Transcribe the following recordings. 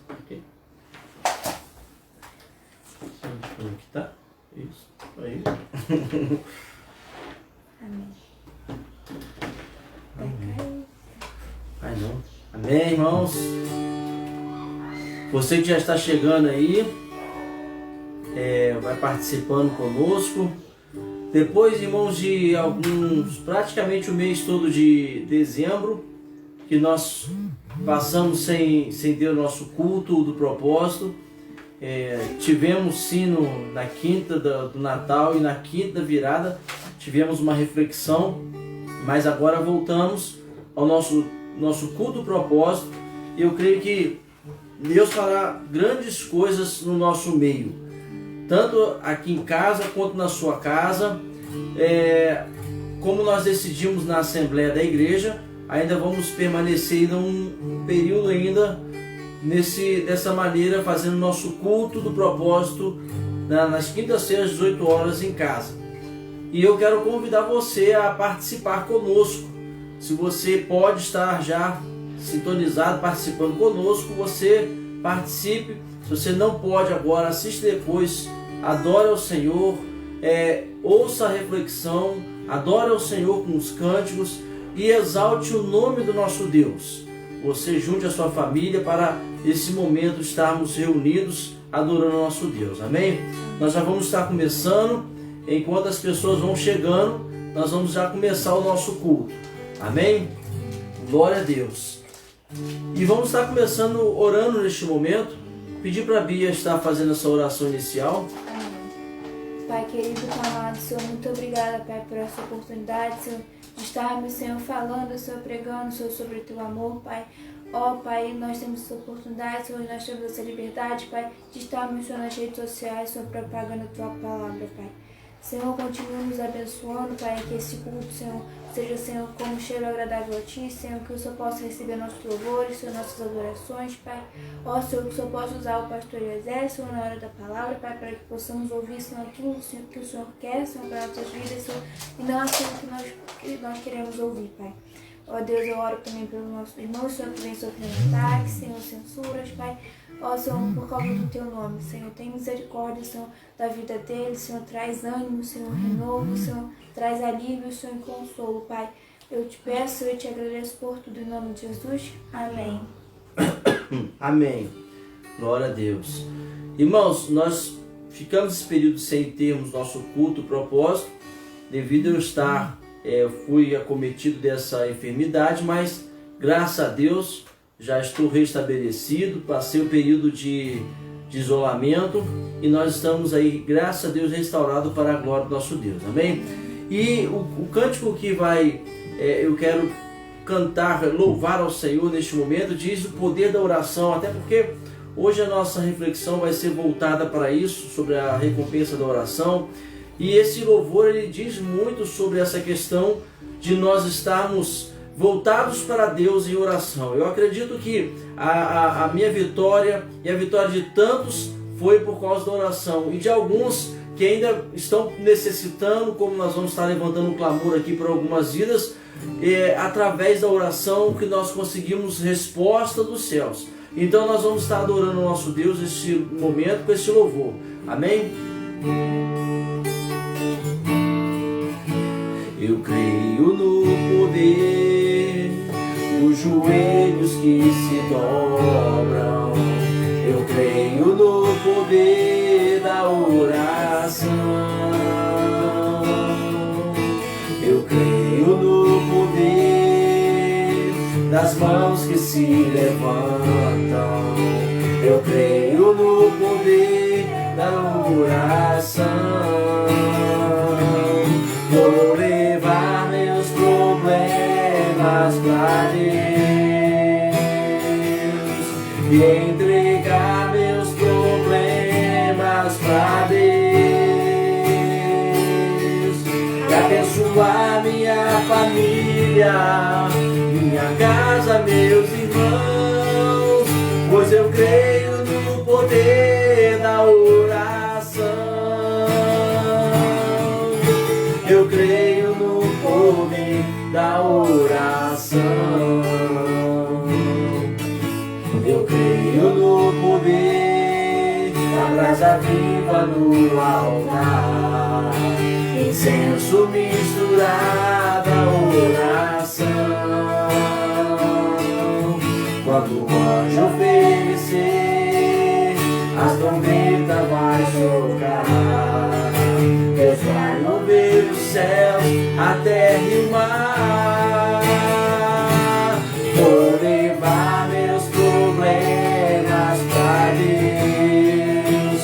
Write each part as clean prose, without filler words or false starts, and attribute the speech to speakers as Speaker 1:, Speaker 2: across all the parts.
Speaker 1: Aqui. Aqui tá? Isso. Aí.
Speaker 2: Amém.
Speaker 1: Ai não. Amém, irmãos. Você que já está chegando aí, vai participando conosco. Depois, irmãos, de praticamente o mês todo de dezembro, que nós passamos sem ter o nosso culto do propósito. Tivemos sim na quinta do Natal e na quinta da virada, tivemos uma reflexão, mas agora voltamos ao nosso culto do propósito. E eu creio que Deus fará grandes coisas no nosso meio, tanto aqui em casa quanto na sua casa. Como nós decidimos na Assembleia da Igreja, ainda vamos permanecer um período ainda dessa maneira, fazendo nosso culto do propósito nas quintas-feiras, às 18 horas em casa. E eu quero convidar você a participar conosco. Se você pode estar já sintonizado, participando conosco, você participe. Se você não pode agora, assiste depois, adore ao Senhor, ouça a reflexão, adore ao Senhor com os cânticos e exalte o nome do nosso Deus. Você junte a sua família para esse momento estarmos reunidos adorando o nosso Deus. Amém? Nós já vamos estar começando. Enquanto as pessoas vão chegando, nós vamos já começar o nosso culto. Amém? Glória a Deus. E vamos estar começando orando neste momento. Pedir para a Bia estar fazendo essa oração inicial.
Speaker 2: Pai querido, amado, Senhor, muito obrigada, Pai, por essa oportunidade, Senhor, de estarmos, Senhor, falando, Senhor, pregando, Senhor, sobre o Teu amor, Pai. Ó, Pai, nós temos essa oportunidade, Senhor, nós temos essa liberdade, Pai, de estarmos, Senhor, nas redes sociais, Senhor, propagando a Tua palavra, Pai. Senhor, continue nos abençoando, Pai, que esse culto, Senhor, seja, Senhor, como cheiro agradável a Ti, Senhor, que o Senhor possa receber nossos louvores, Senhor, nossas adorações, Pai. Ó, Senhor, que o Senhor possa usar o pastor José, Senhor, na hora da palavra, Pai, para que possamos ouvir, Senhor, aquilo, Senhor, que o Senhor quer, Senhor, para nossas vidas, Senhor, e não aquilo que nós queremos ouvir, Pai. Ó, Deus, eu oro também pelos nossos irmãos, Senhor, que vem sofrendo ataques, Senhor, censuras, Pai. Ó, Senhor, por causa do Teu nome, Senhor, tem misericórdia, Senhor, da vida deles, Senhor, traz ânimo, Senhor, renovo, Senhor, traz alívio, Senhor, e consolo, Pai. Eu te peço, eu te agradeço por tudo, em nome de Jesus. Amém.
Speaker 1: Amém. Glória a Deus. Irmãos, nós ficamos esse período sem termos nosso culto propósito, devido a eu estar, fui acometido dessa enfermidade, mas graças a Deus já estou restabelecido, passei o período de isolamento e nós estamos aí, graças a Deus, restaurados para a glória do nosso Deus. Amém? E o cântico que eu quero cantar, louvar ao Senhor neste momento, diz o poder da oração, até porque hoje a nossa reflexão vai ser voltada para isso, sobre a recompensa da oração. E esse louvor, ele diz muito sobre essa questão de nós estarmos voltados para Deus em oração. Eu acredito que a minha vitória e a vitória de tantos foi por causa da oração, e de alguns que ainda estão necessitando, como nós vamos estar levantando um clamor aqui por algumas vidas, através da oração que nós conseguimos resposta dos céus. Então nós vamos estar adorando o nosso Deus nesse momento com esse louvor. Amém? Eu creio no poder dos joelhos que se dobram. Eu creio no poder da oração. Eu creio no poder das mãos que se levantam. Eu creio no poder da oração. Vou levar meus problemas problemas pra Deus, e entregar meus problemas pra Deus, e abençoar minha família, minha casa, meus irmãos, pois eu creio no poder da oração. Eu creio no poder da oração. Eu creio no poder da brasa viva no altar, incenso misturado à oração. Quando o anjo oferecer, as trombetas vai tocar, Deus vai mover os céus, a terra e o mar. Vou levar meus problemas para Deus,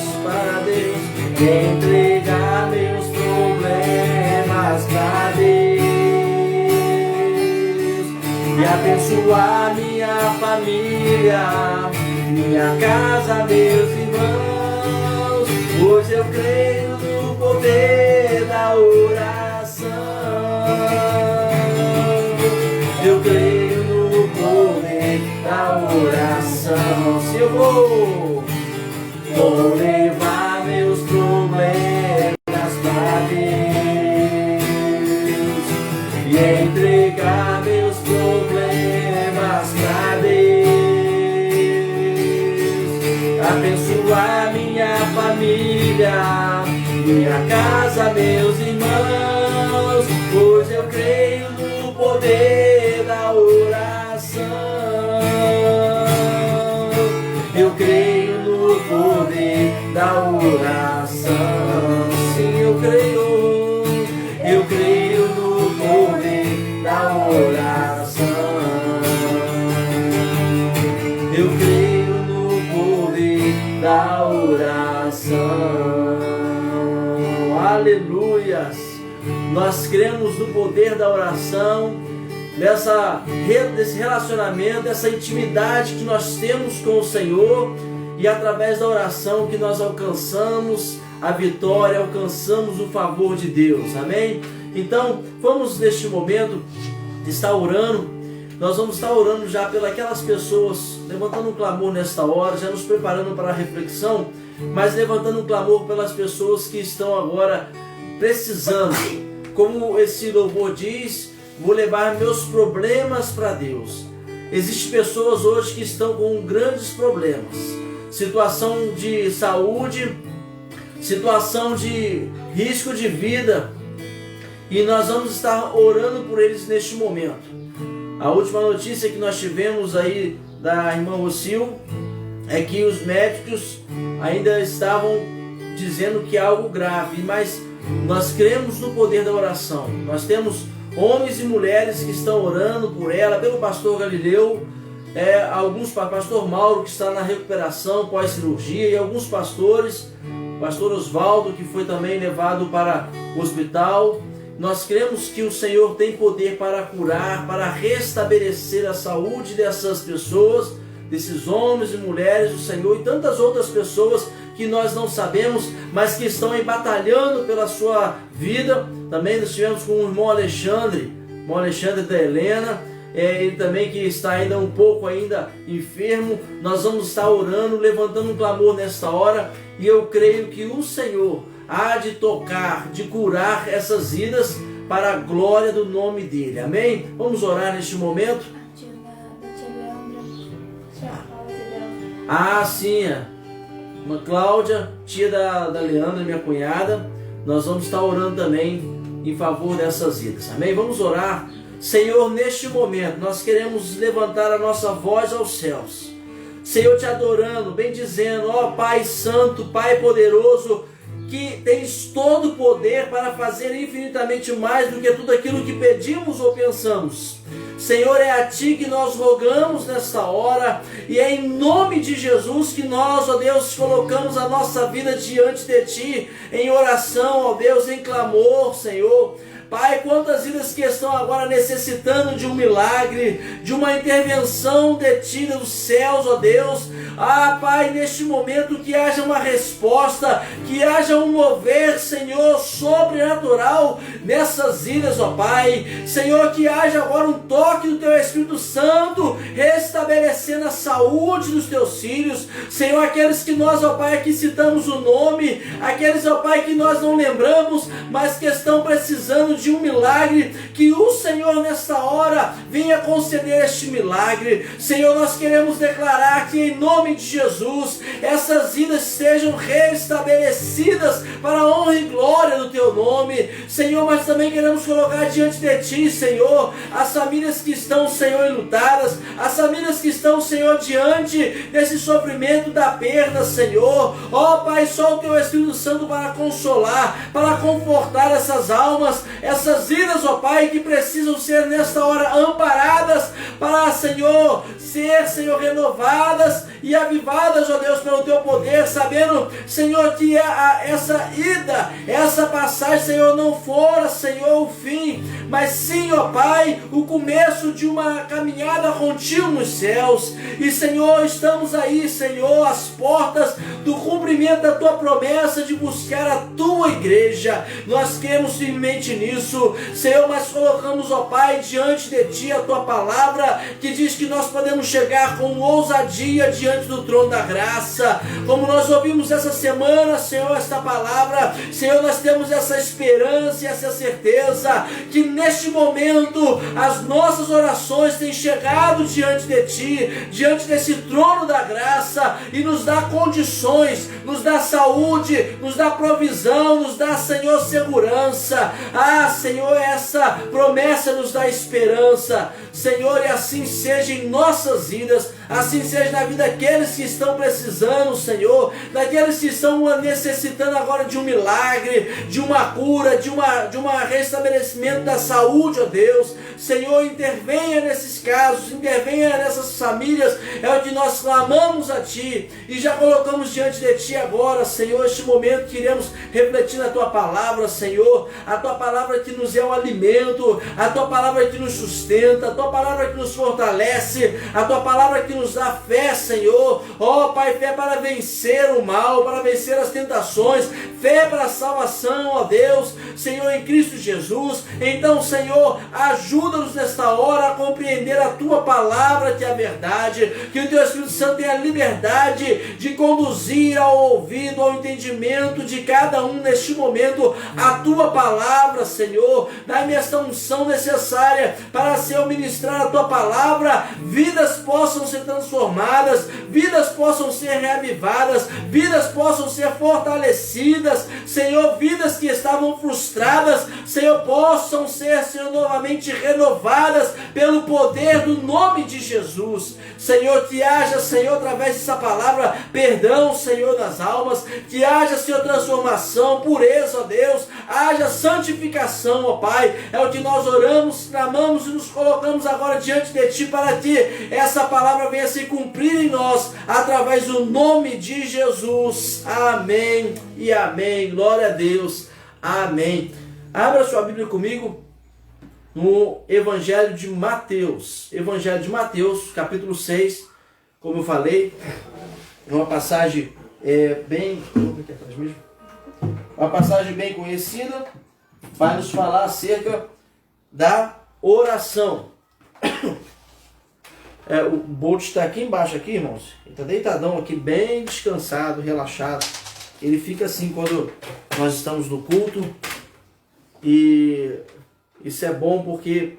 Speaker 1: e entregar meus problemas para Deus, e abençoar minha família, minha casa, meus irmãos, pois eu creio no poder da oração. Eu creio no poder da oração. Se eu vou levar meus problemas para Deus, e entregar meus problemas para Deus, abençoar minha família, minha casa, meus irmãos, pois eu creio no poder da oração. Eu creio no poder da oração. Sim, eu creio no poder da oração. Eu creio no poder da oração. Aleluias! Nós cremos no poder da oração, desse relacionamento, dessa intimidade que nós temos com o Senhor, e através da oração que nós alcançamos a vitória, alcançamos o favor de Deus, amém? Então, vamos neste momento estar orando. Nós vamos estar orando já pelas pessoas, levantando um clamor nesta hora, já nos preparando para a reflexão, mas levantando um clamor pelas pessoas que estão agora precisando. Como esse louvor diz, vou levar meus problemas para Deus. Existem pessoas hoje que estão com grandes problemas, situação de saúde, situação de risco de vida, e nós vamos estar orando por eles neste momento. A última notícia que nós tivemos aí da irmã Lucil é que os médicos ainda estavam dizendo que é algo grave, mas nós cremos no poder da oração. Nós temos homens e mulheres que estão orando por ela, pelo pastor Galileu, pastor Mauro, que está na recuperação pós-cirurgia, e alguns pastores, pastor Osvaldo, que foi também levado para o hospital. Nós cremos que o Senhor tem poder para curar, para restabelecer a saúde dessas pessoas, desses homens e mulheres do Senhor, e tantas outras pessoas que nós não sabemos, mas que estão aí batalhando pela sua vida. Também nós estivemos com o irmão Alexandre da Helena, ele também que está ainda um pouco ainda enfermo. Nós vamos estar orando, levantando um clamor nesta hora, e eu creio que o Senhor há de tocar, de curar essas vidas para a glória do nome dele, amém? Vamos orar neste momento. Sim, uma Cláudia, tia da Leandra, minha cunhada. Nós vamos estar orando também em favor dessas vidas, amém? Vamos orar. Senhor, neste momento nós queremos levantar a nossa voz aos céus, Senhor, te adorando, bendizendo, ó Pai Santo, Pai poderoso, que tens todo o poder para fazer infinitamente mais do que tudo aquilo que pedimos ou pensamos. Senhor, é a Ti que nós rogamos nesta hora, e é em nome de Jesus que nós, ó Deus, colocamos a nossa vida diante de Ti, em oração, ó Deus, em clamor, Senhor. Pai, quantas vidas que estão agora necessitando de um milagre, de uma intervenção detida dos céus, ó Deus. Pai, neste momento que haja uma resposta, que haja um mover, Senhor, sobrenatural nessas vidas, ó Pai. Senhor, que haja agora um toque do Teu Espírito Santo, restabelecendo a saúde dos Teus filhos. Senhor, aqueles que nós, ó Pai, aqui citamos o nome, aqueles, ó Pai, que nós não lembramos, mas que estão precisando de um milagre, que o Senhor nesta hora venha conceder este milagre. Senhor, nós queremos declarar que em nome de Jesus, essas vidas sejam restabelecidas para a honra e glória do Teu nome, Senhor. Mas também queremos colocar diante de Ti, Senhor, as famílias que estão, Senhor, enlutadas, as famílias que estão, Senhor, diante desse sofrimento da perda, Senhor. Ó Pai, só o Teu Espírito Santo para consolar, para confortar essas almas, essas vidas, ó Pai, que precisam ser nesta hora amparadas, para, Senhor, ser, Senhor, renovadas e avivadas, ó Deus, pelo Teu poder, sabendo, Senhor, que essa ida, essa passagem, Senhor, não fora, Senhor, o fim, mas sim, ó Pai, o começo de uma caminhada contigo nos céus. E, Senhor, estamos aí, Senhor, às portas do cumprimento da Tua promessa de buscar a Tua igreja. Nós cremos firmemente nisso, Senhor, mas colocamos, ó Pai, diante de Ti a Tua palavra, que diz que nós podemos chegar com ousadia diante do trono da graça. Como nós ouvimos essa semana, Senhor, esta palavra, Senhor, nós temos essa esperança e essa certeza que neste momento as nossas orações têm chegado diante de Ti, diante desse trono da graça, e nos dá condições, nos dá saúde, nos dá provisão, nos dá, Senhor, segurança. Senhor, essa promessa nos dá esperança, Senhor, e assim seja em nossas vidas, assim seja na vida daqueles que estão precisando, Senhor, daqueles que estão necessitando agora de um milagre, de uma cura, de uma restabelecimento da saúde, ó Deus. Senhor, intervenha nesses casos, intervenha nessas famílias, é o que nós clamamos a Ti, e já colocamos diante de Ti agora, Senhor, este momento que iremos refletir na Tua palavra, Senhor, a Tua palavra que nos é um alimento, a Tua palavra que nos sustenta, a Tua palavra que nos fortalece, a Tua palavra que nos dá fé, Senhor. Ó Pai, fé para vencer o mal, para vencer as tentações, fé para a salvação, ó Deus, Senhor, em Cristo Jesus. Então, Senhor, ajuda-nos nesta hora a compreender a Tua palavra, que é a verdade, que o Teu Espírito Santo tenha a liberdade de conduzir ao ouvido, ao entendimento de cada um neste momento a Tua palavra, Senhor. Dá-me esta unção necessária para, Senhor, ministrar a Tua palavra, vidas possam ser transformadas, vidas possam ser reavivadas, vidas possam ser fortalecidas, Senhor, vidas que estavam frustradas, Senhor, possam ser, Senhor, novamente renovadas pelo poder do nome de Jesus. Senhor, que haja, Senhor, através dessa palavra, perdão, Senhor, nas almas, que haja, Senhor, transformação, pureza, ó Deus, haja santificação, ó Pai. É o que nós oramos, clamamos e nos colocamos agora diante de Ti, para que essa palavra venha se cumprir em nós, através do nome de Jesus. Amém e amém. Glória a Deus. Amém. Abra sua Bíblia comigo no Evangelho de Mateus. Evangelho de Mateus, capítulo 6. Como eu falei, é uma passagem uma passagem bem conhecida. Vai nos falar acerca da oração. O Bolt está aqui embaixo, aqui, irmãos. Ele está deitadão aqui, bem descansado, relaxado. Ele fica assim quando nós estamos no culto. E isso é bom porque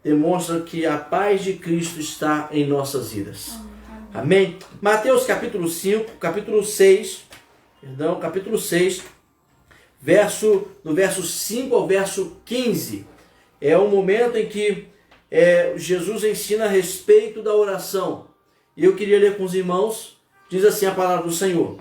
Speaker 1: demonstra que a paz de Cristo está em nossas vidas. Amém? Mateus capítulo 6, no verso 5 ao verso 15. É um momento em que Jesus ensina a respeito da oração. E eu queria ler com os irmãos, diz assim a palavra do Senhor.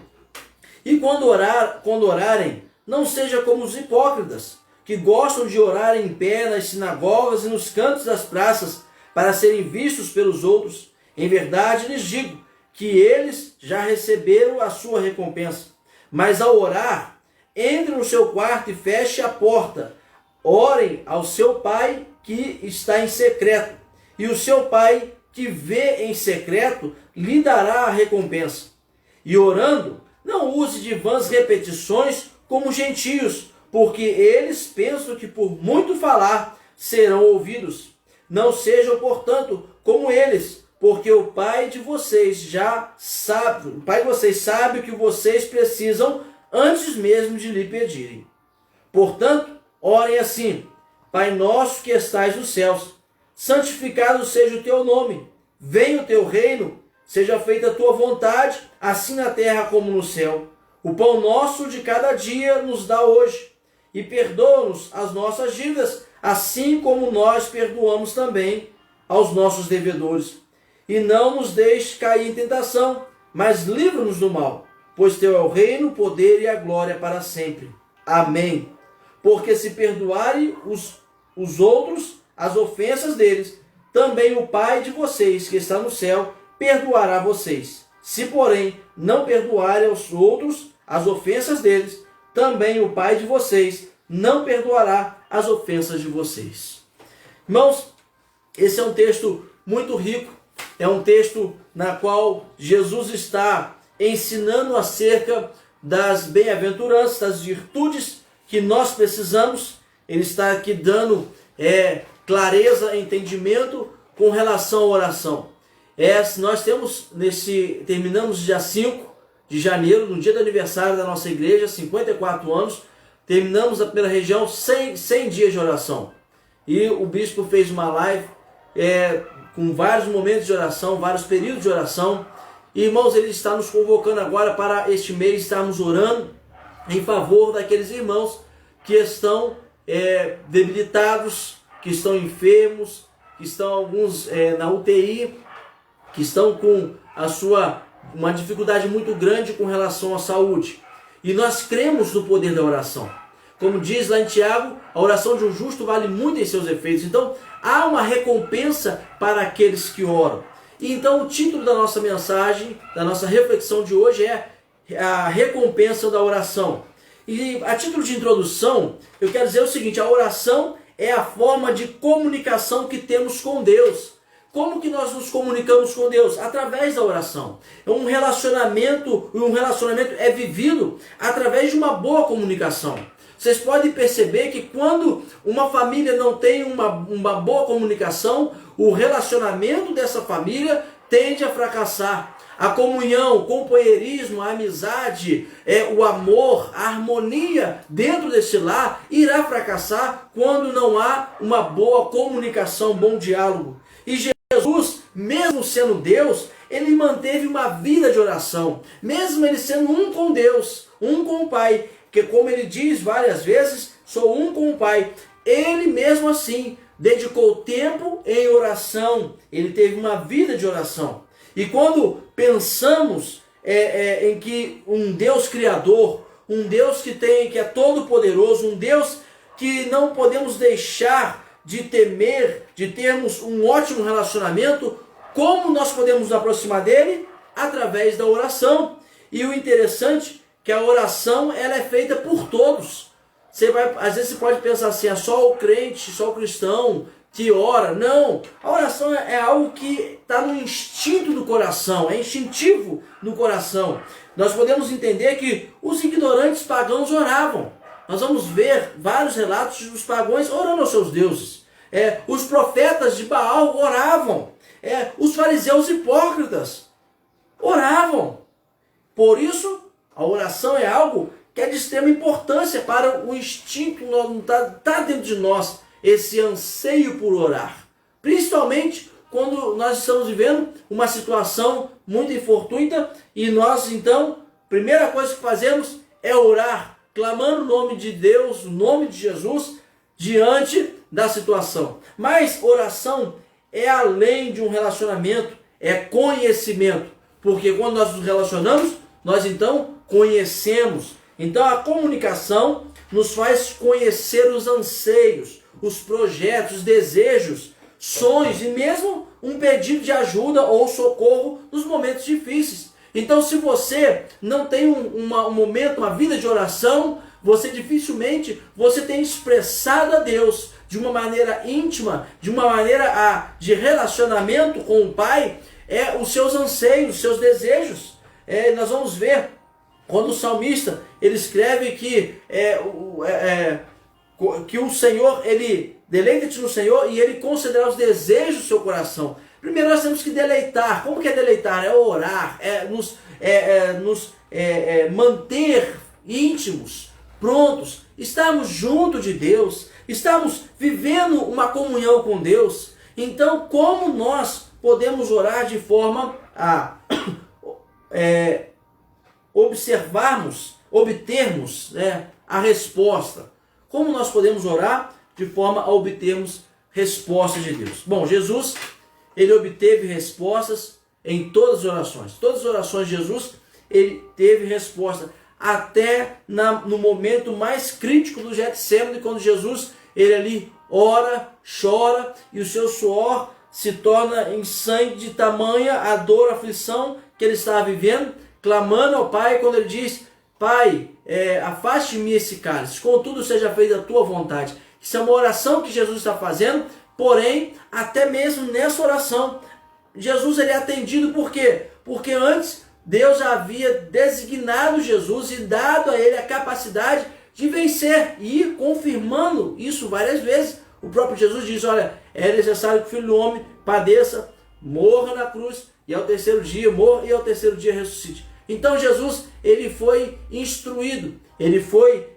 Speaker 1: E quando orarem, não seja como os hipócritas, que gostam de orar em pé nas sinagogas e nos cantos das praças, para serem vistos pelos outros. Em verdade lhes digo que eles já receberam a sua recompensa. Mas ao orar, entre no seu quarto e feche a porta. orem ao seu Pai que está em secreto, e o seu Pai que vê em secreto lhe dará a recompensa. E orando, não use de vãs repetições como gentios, porque eles pensam que por muito falar serão ouvidos. Não sejam, portanto, como eles, porque o Pai de vocês já sabe, o Pai de vocês sabe o que vocês precisam antes mesmo de lhe pedirem. Portanto, orem assim: Pai nosso que estais nos céus, santificado seja o teu nome, venha o teu reino, seja feita a tua vontade, assim na terra como no céu. O pão nosso de cada dia nos dá hoje, e perdoa-nos as nossas dívidas, assim como nós perdoamos também aos nossos devedores. E não nos deixe cair em tentação, mas livra-nos do mal, pois teu é o reino, o poder e a glória para sempre. Amém. Porque se perdoarem os outros as ofensas deles, também o Pai de vocês que está no céu perdoará vocês. Se, porém, não perdoarem aos outros as ofensas deles, também o Pai de vocês não perdoará as ofensas de vocês. Irmãos, esse é um texto muito rico, é um texto na qual Jesus está ensinando acerca das bem-aventuranças, das virtudes que nós precisamos. Ele está aqui dando clareza, entendimento com relação à oração. Nós terminamos dia 5 de janeiro, no dia do aniversário da nossa igreja, 54 anos, terminamos a primeira região 100 dias de oração. E o bispo fez uma live com vários momentos de oração, vários períodos de oração. E, irmãos, ele está nos convocando agora para este mês estarmos orando em favor daqueles irmãos que estão debilitados, que estão enfermos, que estão alguns na UTI, que estão com uma dificuldade muito grande com relação à saúde. E nós cremos no poder da oração. Como diz lá em Tiago, a oração de um justo vale muito em seus efeitos. Então, há uma recompensa para aqueles que oram. E então, o título da nossa mensagem, da nossa reflexão de hoje é a recompensa da oração. E a título de introdução, eu quero dizer o seguinte: a oração é a forma de comunicação que temos com Deus. Como que nós nos comunicamos com Deus? Através da oração. Um relacionamento é vivido através de uma boa comunicação. Vocês podem perceber que quando uma família não tem uma boa comunicação, o relacionamento dessa família tende a fracassar. A comunhão, o companheirismo, a amizade, o amor, a harmonia dentro desse lar irá fracassar quando não há uma boa comunicação, bom diálogo. E Jesus, mesmo sendo Deus, ele manteve uma vida de oração, mesmo ele sendo um com Deus, um com o Pai, que, como ele diz várias vezes, sou um com o Pai. Ele mesmo assim dedicou tempo em oração, ele teve uma vida de oração. E quando pensamos em que um Deus criador, um Deus que é todo poderoso, um Deus que não podemos deixar de temer, de termos um ótimo relacionamento, como nós podemos nos aproximar dele? Através da oração. E o interessante é que a oração ela é feita por todos. Às vezes você pode pensar assim, é só o crente, só o cristão que ora. Não, a oração é algo que está no instinto do coração, é instintivo no coração. Nós podemos entender que os ignorantes pagãos oravam. Nós vamos ver vários relatos dos pagãos orando aos seus deuses. Os profetas de Baal oravam. Os fariseus hipócritas oravam. Por isso, a oração é algo que é de extrema importância para o instinto, está dentro de nós esse anseio por orar. Principalmente quando nós estamos vivendo uma situação muito infortuita e nós, então, primeira coisa que fazemos é orar, clamando o nome de Deus, o nome de Jesus, diante da situação. Mas oração é além de um relacionamento, é conhecimento. Porque quando nós nos relacionamos, nós então conhecemos. Então a comunicação nos faz conhecer os anseios, os projetos, os desejos, sonhos e mesmo um pedido de ajuda ou socorro nos momentos difíceis. Então, se você não tem um momento, uma vida de oração, você dificilmente você tem expressado a Deus de uma maneira íntima, de uma maneira de relacionamento com o Pai, os seus anseios, os seus desejos. Nós vamos ver quando o salmista ele escreve que o Senhor, ele deleita-te no Senhor e ele concederá os desejos do seu coração. Primeiro nós temos que deleitar. Como que é deleitar? É orar, nos manter íntimos, prontos, estarmos junto de Deus, estamos vivendo uma comunhão com Deus. Então, como nós podemos orar de forma a obtermos a resposta? Como nós podemos orar de forma a obtermos respostas de Deus? Bom, Jesus, ele obteve respostas em todas as orações. Todas as orações de Jesus, ele teve resposta. Até no momento mais crítico do Getsêmani, quando Jesus, ele ali ora, chora, e o seu suor se torna em sangue de tamanha a dor, a aflição que ele estava vivendo, clamando ao Pai, quando ele diz: Pai, afaste de mim esse cálice, contudo seja feita a tua vontade. Isso é uma oração que Jesus está fazendo, porém, até mesmo nessa oração, Jesus ele é atendido. Por quê? Porque antes Deus já havia designado Jesus e dado a ele a capacidade de vencer, e ir confirmando isso várias vezes. O próprio Jesus diz: olha, é necessário que o Filho do Homem padeça, morra na cruz, e ao terceiro dia morra, e ao terceiro dia ressuscite. Então Jesus, ele foi instruído, ele foi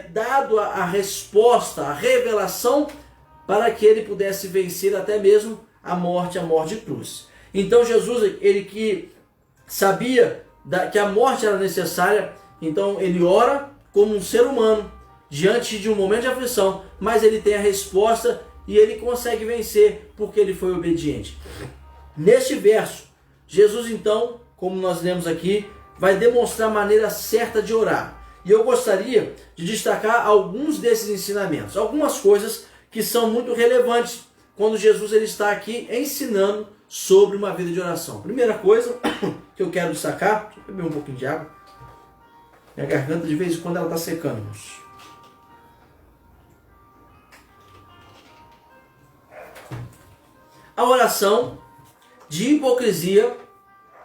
Speaker 1: dado a resposta, a revelação, para que ele pudesse vencer até mesmo a morte de cruz. Então Jesus, ele que sabia que a morte era necessária, então ele ora como um ser humano, diante de um momento de aflição, mas ele tem a resposta e ele consegue vencer, porque ele foi obediente. Neste verso, Jesus então, como nós lemos aqui, vai demonstrar a maneira certa de orar. E eu gostaria de destacar alguns desses ensinamentos, algumas coisas que são muito relevantes quando Jesus ele está aqui ensinando sobre uma vida de oração. Primeira coisa que eu quero destacar, deixa eu beber um pouquinho de água. Minha garganta de vez em quando ela está secando. A oração de hipocrisia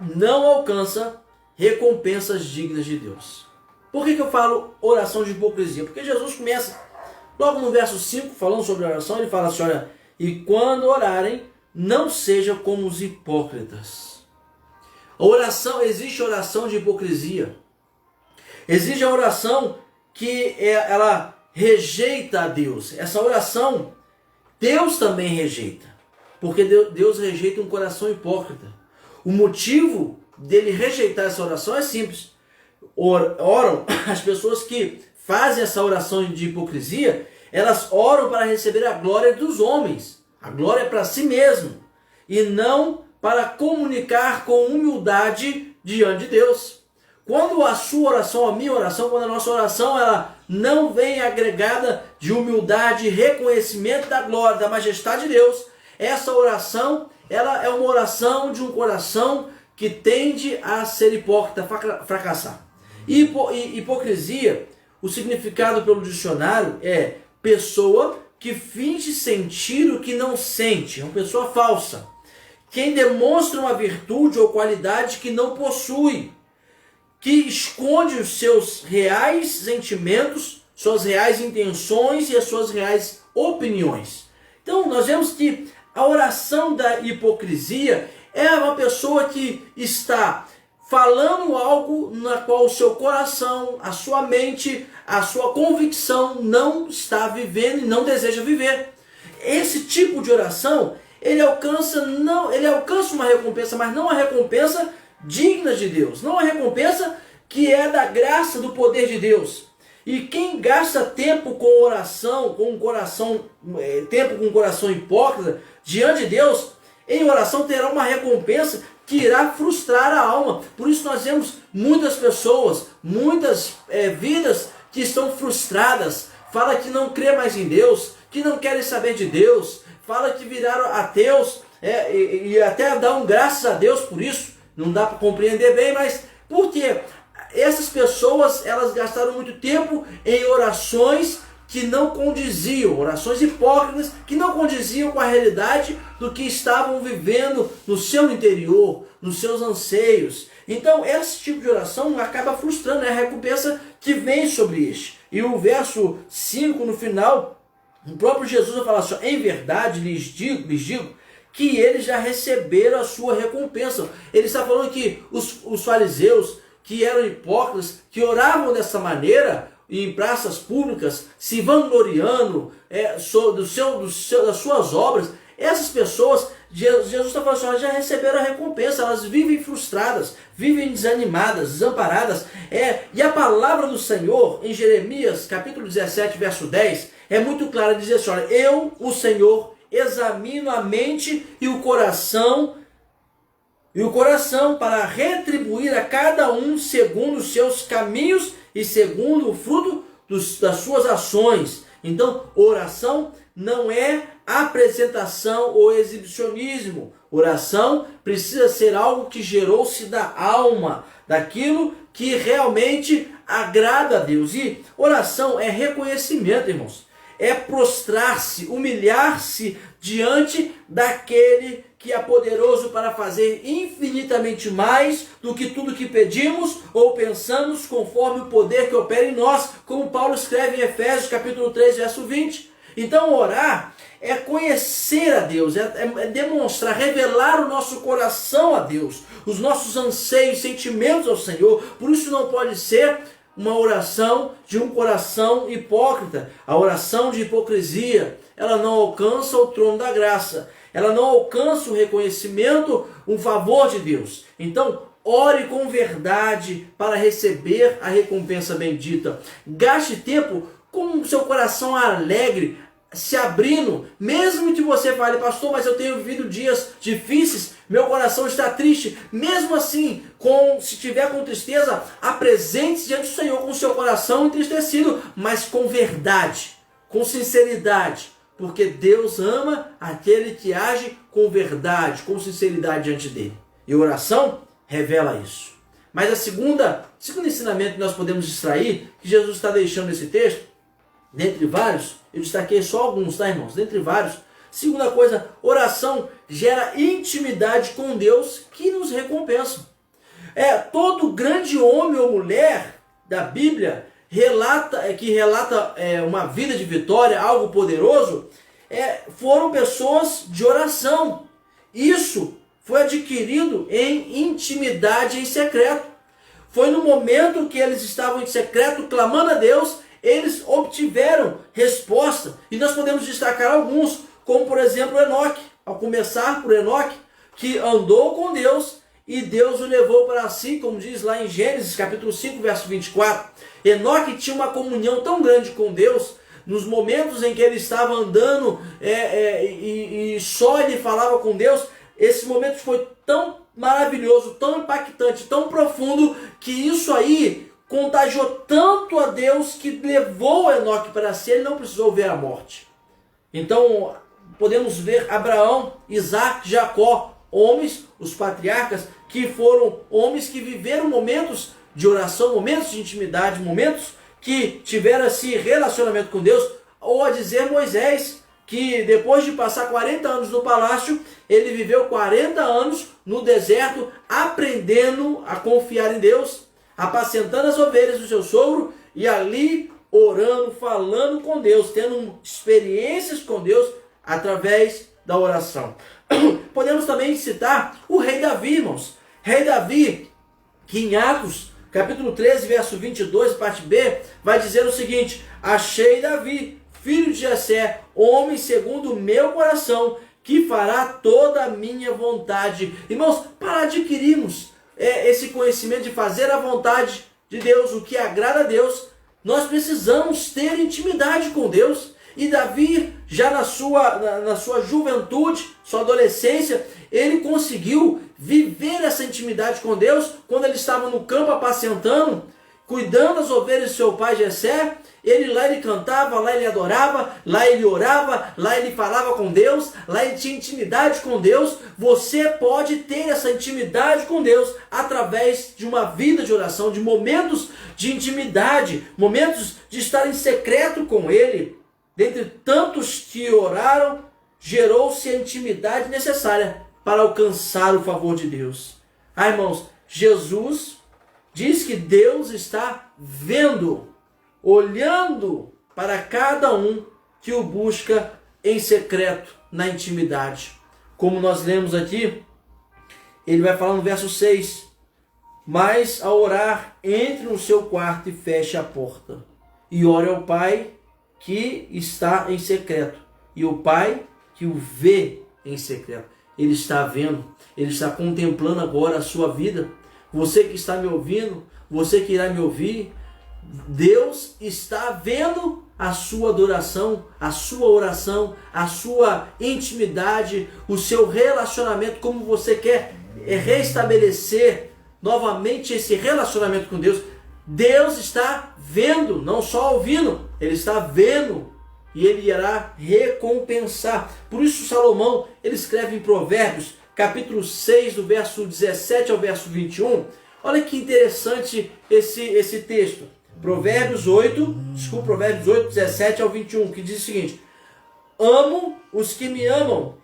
Speaker 1: não alcança recompensas dignas de Deus. Por que eu falo oração de hipocrisia? Porque Jesus começa logo no verso 5, falando sobre a oração, ele fala assim: olha, e quando orarem, não sejam como os hipócritas. Existe oração de hipocrisia. Existe a oração que ela rejeita a Deus. Essa oração, Deus também rejeita. Porque Deus rejeita um coração hipócrita. O motivo dele rejeitar essa oração é simples. Oram, as pessoas que fazem essa oração de hipocrisia, elas oram para receber a glória dos homens. A glória é para si mesmo. E não para comunicar com humildade diante de Deus. Quando a sua oração, a minha oração, quando a nossa oração, ela não vem agregada de humildade e reconhecimento da glória, da majestade de Deus, essa oração, ela é uma oração de um coração que tende a ser hipócrita, fracassar. Hipocrisia, o significado pelo dicionário é pessoa que finge sentir o que não sente, é uma pessoa falsa. Quem demonstra uma virtude ou qualidade que não possui, que esconde os seus reais sentimentos, suas reais intenções e as suas reais opiniões. Então nós vemos que a oração da hipocrisia é uma pessoa que está falando algo na qual o seu coração, a sua mente, a sua convicção não está vivendo e não deseja viver. Esse tipo de oração, ele alcança uma recompensa, mas não a recompensa digna de Deus, não a recompensa que é da graça do poder de Deus. E quem gasta tempo com oração, tempo com um coração hipócrita diante de Deus, em oração terá uma recompensa que irá frustrar a alma. Por isso nós vemos muitas pessoas, muitas vidas que estão frustradas, fala que não crê mais em Deus, que não querem saber de Deus, fala que viraram ateus, e até dão graças a Deus por isso. Não dá para compreender bem, mas por quê? essas pessoas, elas gastaram muito tempo em orações que não condiziam, orações hipócritas que não condiziam com a realidade do que estavam vivendo no seu interior, nos seus anseios. Então esse tipo de oração acaba frustrando, é a recompensa que vem sobre este. E o verso 5 no final, o próprio Jesus vai falar assim: em verdade lhes digo que eles já receberam a sua recompensa. Ele está falando que os fariseus, que eram hipócritas, que oravam dessa maneira em praças públicas, se vangloriando das suas obras, essas pessoas, Jesus está falando assim: elas já receberam a recompensa, elas vivem frustradas, vivem desanimadas, desamparadas. E a palavra do Senhor, em Jeremias capítulo 17, verso 10, é muito clara, diz assim: olha, eu, o Senhor, examino a mente e o coração para retribuir a cada um segundo os seus caminhos e segundo o fruto das suas ações. Então, oração não é apresentação ou exibicionismo. Oração precisa ser algo que gerou-se da alma, daquilo que realmente agrada a Deus. E oração é reconhecimento, irmãos. É prostrar-se, humilhar-se diante daquele que é poderoso para fazer infinitamente mais do que tudo que pedimos ou pensamos, conforme o poder que opera em nós, como Paulo escreve em Efésios capítulo 3, verso 20. Então orar é conhecer a Deus, é demonstrar, revelar o nosso coração a Deus, os nossos anseios, sentimentos ao Senhor. Por isso não pode ser uma oração de um coração hipócrita. A oração de hipocrisia, ela não alcança o trono da graça, ela não alcança o reconhecimento, o favor de Deus. Então, ore com verdade para receber a recompensa bendita. Gaste tempo com o seu coração alegre, se abrindo, mesmo que você fale: pastor, mas eu tenho vivido dias difíceis, meu coração está triste. Mesmo assim, se tiver com tristeza, apresente-se diante do Senhor com o seu coração entristecido, mas com verdade, com sinceridade, porque Deus ama aquele que age com verdade, com sinceridade diante dele. E a oração revela isso. Mas a segundo ensinamento que nós podemos extrair, que Jesus está deixando nesse texto, dentre vários, eu destaquei só alguns, tá, irmãos? Dentre vários. Segunda coisa, oração gera intimidade com Deus que nos recompensa. Todo grande homem ou mulher da Bíblia que relata uma vida de vitória, algo poderoso, foram pessoas de oração. Isso foi adquirido em intimidade em secreto. Foi no momento que eles estavam em secreto clamando a Deus, eles obtiveram resposta. E nós podemos destacar alguns, como por exemplo Enoque. Ao começar por Enoque, que andou com Deus e Deus o levou para si, como diz lá em Gênesis capítulo 5, verso 24. Enoque tinha uma comunhão tão grande com Deus, nos momentos em que ele estava andando e só ele falava com Deus. Esse momento foi tão maravilhoso, tão impactante, tão profundo, que isso aí contagiou tanto a Deus que levou Enoque para si, ele não precisou ver a morte. Então podemos ver Abraão, Isaac, Jacó, homens, os patriarcas, que foram homens que viveram momentos de oração, momentos de intimidade, momentos que tiveram esse relacionamento com Deus. Ou a dizer Moisés, que depois de passar 40 anos no palácio, ele viveu 40 anos no deserto, aprendendo a confiar em Deus, apacentando as ovelhas do seu sogro, e ali orando, falando com Deus, tendo experiências com Deus através da oração. Podemos também citar o rei Davi, irmãos. Rei Davi, que em Atos capítulo 13, verso 22, parte B, vai dizer o seguinte: achei Davi, filho de Jessé, homem segundo o meu coração, que fará toda a minha vontade. Irmãos, para adquirirmos esse conhecimento de fazer a vontade de Deus, o que agrada a Deus, nós precisamos ter intimidade com Deus. E Davi, já na sua juventude, sua adolescência, ele conseguiu viver essa intimidade com Deus quando ele estava no campo apacentando. cuidando das ovelhas de seu pai Jessé. Lá ele cantava, lá ele adorava, lá ele orava, lá ele falava com Deus, lá ele tinha intimidade com Deus. Você pode ter essa intimidade com Deus através de uma vida de oração, de momentos de intimidade, momentos de estar em secreto com Ele. Dentre tantos que oraram, gerou-se a intimidade necessária para alcançar o favor de Deus. Irmãos, Jesus diz que Deus está vendo, olhando para cada um que o busca em secreto, na intimidade. Como nós lemos aqui, ele vai falar no verso 6, mas ao orar, entre no seu quarto e feche a porta, e ore ao Pai que está em secreto, e o Pai que o vê em secreto. Ele está vendo, ele está contemplando agora a sua vida. Você que está me ouvindo, você que irá me ouvir, Deus está vendo a sua adoração, a sua oração, a sua intimidade, o seu relacionamento, como você quer restabelecer novamente esse relacionamento com Deus. Deus está vendo, não só ouvindo, Ele está vendo e Ele irá recompensar. Por isso Salomão, ele escreve em Provérbios, capítulo 6, do verso 17 ao verso 21. Olha que interessante esse texto. Provérbios 8, 17 ao 21, que diz o seguinte: amo os que me amam,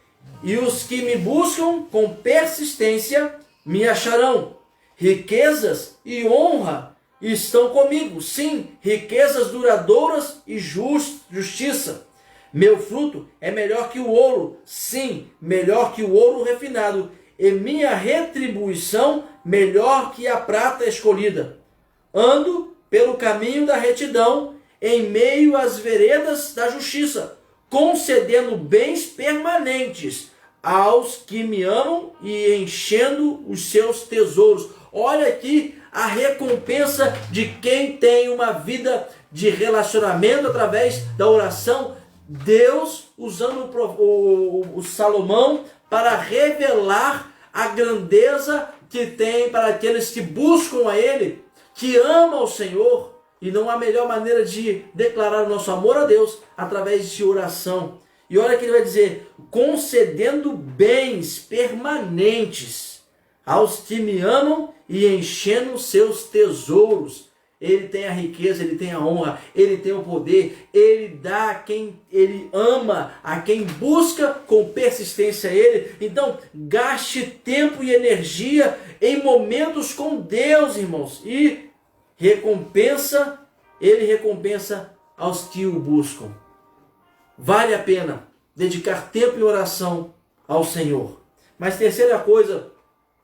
Speaker 1: e os que me buscam com persistência me acharão. Riquezas e honra estão comigo, sim, riquezas duradouras e justiça. Meu fruto é melhor que o ouro, sim, melhor que o ouro refinado, e minha retribuição melhor que a prata escolhida. Ando pelo caminho da retidão, em meio às veredas da justiça, concedendo bens permanentes aos que me amam e enchendo os seus tesouros. Olha aqui a recompensa de quem tem uma vida de relacionamento através da oração. Deus usando o Salomão para revelar a grandeza que tem para aqueles que buscam a Ele, que ama o Senhor. E não há melhor maneira de declarar o nosso amor a Deus através de oração. E olha que ele vai dizer: concedendo bens permanentes aos que me amam e enchendo seus tesouros. Ele tem a riqueza, ele tem a honra, ele tem o poder, ele dá a quem ele ama, a quem busca com persistência ele. Então, gaste tempo e energia em momentos com Deus, irmãos, e ele recompensa aos que o buscam. Vale a pena dedicar tempo em oração ao Senhor. Mas terceira coisa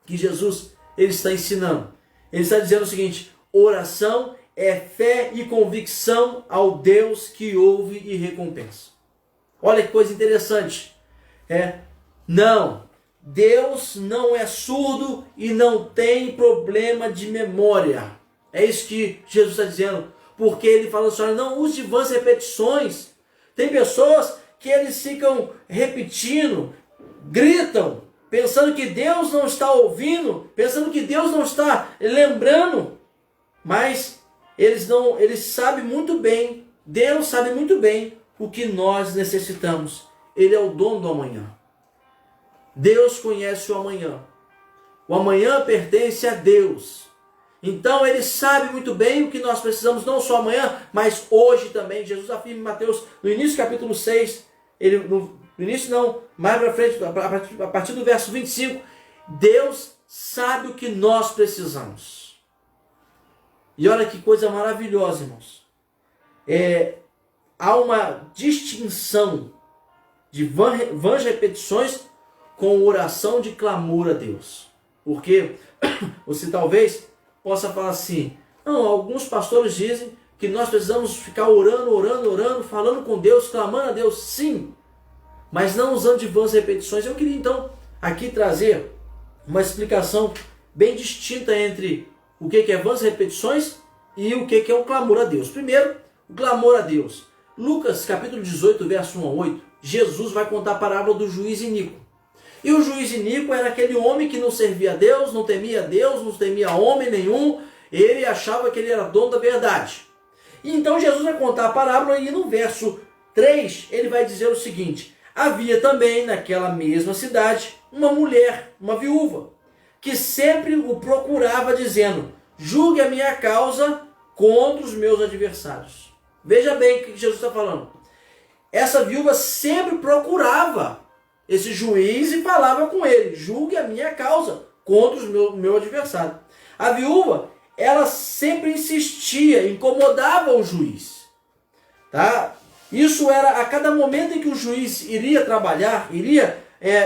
Speaker 1: que Jesus ele está ensinando, ele está dizendo o seguinte: oração é fé e convicção ao Deus que ouve e recompensa. Olha que coisa interessante. Não, Deus não é surdo e não tem problema de memória. É isso que Jesus está dizendo. Porque ele fala assim: olha, não use vãs repetições. Tem pessoas que eles ficam repetindo, gritam, pensando que Deus não está ouvindo, pensando que Deus não está lembrando. Mas eles sabem muito bem, Deus sabe muito bem o que nós necessitamos. Ele é o dono do amanhã. Deus conhece o amanhã. O amanhã pertence a Deus. Então ele sabe muito bem o que nós precisamos, não só amanhã, mas hoje também. Jesus afirma em Mateus, no início do capítulo 6, no início não, mais para frente, a partir do verso 25, Deus sabe o que nós precisamos. E olha que coisa maravilhosa, irmãos. Há uma distinção de vãs repetições com oração de clamor a Deus. Porque você talvez possa falar assim: não, alguns pastores dizem que nós precisamos ficar orando, falando com Deus, clamando a Deus. Sim, mas não usando de vãs repetições. Eu queria então aqui trazer uma explicação bem distinta entre o que é vãs repetições e o que é o clamor a Deus. Primeiro, o clamor a Deus. Lucas capítulo 18, verso 1 a 8, Jesus vai contar a parábola do juiz iníquo. E o juiz iníquo era aquele homem que não servia a Deus, não temia homem nenhum, Ele achava que ele era dono da verdade. E então Jesus vai contar a parábola e no verso 3 ele vai dizer o seguinte: havia também naquela mesma cidade uma mulher, uma viúva, que sempre o procurava dizendo: julgue a minha causa contra os meus adversários. Veja bem o que Jesus está falando. Essa viúva sempre procurava esse juiz e falava com ele: julgue a minha causa contra o meu adversário. A viúva, ela sempre insistia, incomodava o juiz. Tá? Isso era a cada momento em que o juiz iria trabalhar, iria